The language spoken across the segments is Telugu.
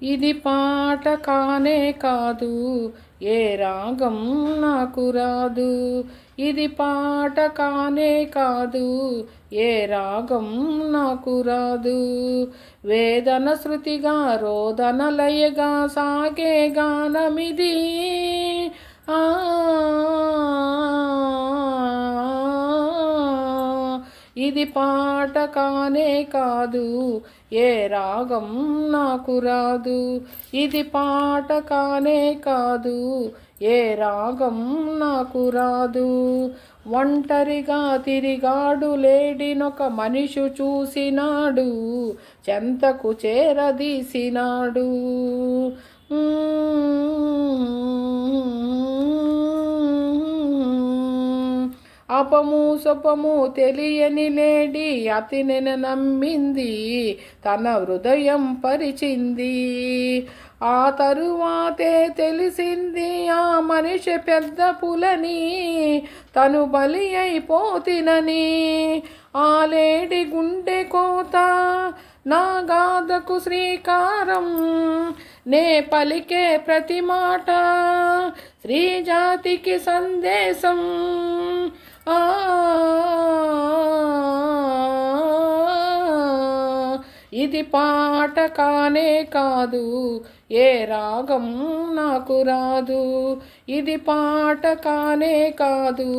ఇది పాట కానే కాదు, ఏ రాగం నాకు రాదు. ఇది పాట కానే కాదు, ఏ రాగం నాకు రాదు. వేదన శృతిగా రోదన లయగా సాగే గానమిది. ఇది పాట కానే కాదు, ఏ రాగం నాకు రాదు. ఇది పాట కానే కాదు, ఏ రాగం నాకు రాదు. ఒంటరిగా తిరిగాడు లేడినొక మనిషి చూసినాడు, చెంతకు చేరదీసినాడు. అపము సొపము తెలియని లేడి అతినెను నమ్మింది, తన హృదయం పరిచింది. ఆ తరువాతే తెలిసింది ఆ మనిషి పెద్ద పులని, తను బలి అయిపోతినని. ఆ లేడి గుండె కోత నా గాథకు శ్రీకారం, నే పలికే ప్రతి మాట స్త్రీ జాతికి సందేశం. ఇది పాట కానే కాదు, ఏ రాగం నాకు రాదు. ఇది పాట కానే కాదు,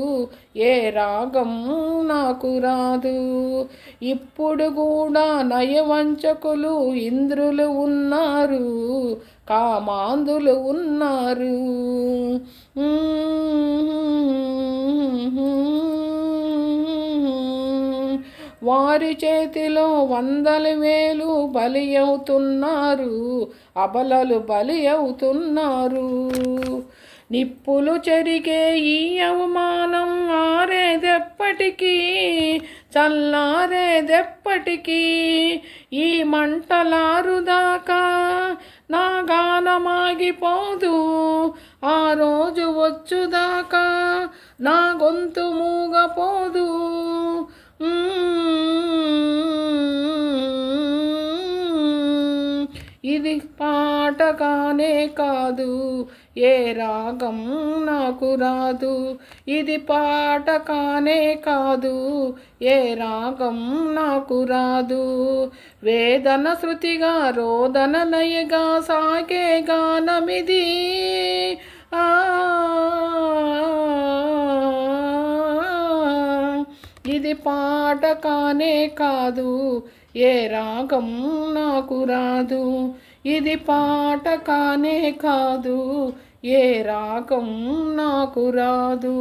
ఏ రాగం నాకు రాదు. ఇప్పుడు కూడా నయవంచకులు ఇంద్రులు ఉన్నారు, కామాంధులు ఉన్నారు. వారి చేతిలో వందల వేలు బలి అవుతున్నారు, అబలలు బలి అవుతున్నారు. నిప్పులు చెరిగే ఈ అవమానం ఆరేదెప్పటికీ, చల్లారేదెప్పటికీ. ఈ మంటలారుదాకా నా గానమాగిపోదు, ఆ రోజు వచ్చుదాకా నా గొంతు మూగపోదు. ఇది పాట కానే కాదు, ఏ రాగం నాకు రాదు. ఇది పాట కానే కాదు, ఏ రాగం నాకు రాదు. వేదన శృతిగా రోదన లయగా సాగే గానమిది. ఇది పాట కానే కాదు, ఏ రాగం నాకు రాదు. ఇది పాట కానే కాదు, ఏ రాగం నాకు రాదు.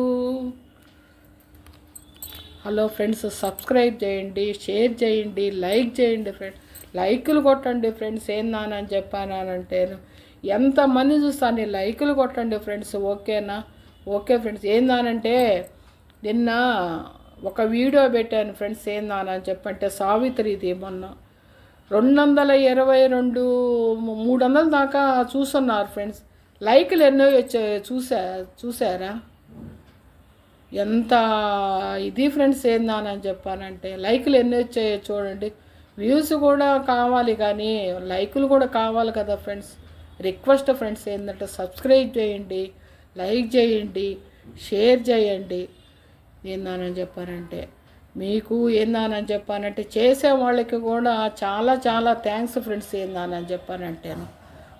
హలో ఫ్రెండ్స్, సబ్స్క్రైబ్ చేయండి, షేర్ చేయండి, లైక్ చేయండి ఫ్రెండ్స్. లైకులు కొట్టండి ఫ్రెండ్స్. ఏందానని చెప్పానంటే ఎంతమంది చూస్తాను, లైకులు కొట్టండి ఫ్రెండ్స్. ఓకేనా? Okay friends. ఏందానంటే నిన్న ఒక వీడియో పెట్టాను ఫ్రెండ్స్. ఏందానని చెప్పంటే సావిత్రిది మొన్న 222 300 దాకా చూస్తున్నారు ఫ్రెండ్స్. లైకులు ఎన్నో వచ్చాయో చూసారా? ఎంత ఇది ఫ్రెండ్స్. ఏందానని చెప్పానంటే లైకులు ఎన్నో వచ్చాయో చూడండి. వ్యూస్ కూడా కావాలి కానీ లైకులు కూడా కావాలి కదా ఫ్రెండ్స్. రిక్వెస్ట్ ఫ్రెండ్స్ ఏంటంటే సబ్స్క్రైబ్ చేయండి, లైక్ చేయండి, షేర్ చేయండి. ఏందానని చెప్పారంటే మీకు ఏందానని చెప్పానంటే చేసే వాళ్ళకి కూడా చాలా చాలా థ్యాంక్స్ ఫ్రెండ్స్. ఏందానని చెప్పానంటేను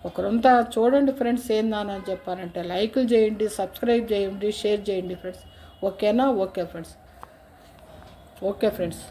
ఒకరంతా చూడండి ఫ్రెండ్స్. ఏందానని చెప్పానంటే లైకులు చేయండి, సబ్స్క్రైబ్ చేయండి, షేర్ చేయండి ఫ్రెండ్స్. ఓకేనా? Okay friends. Okay friends.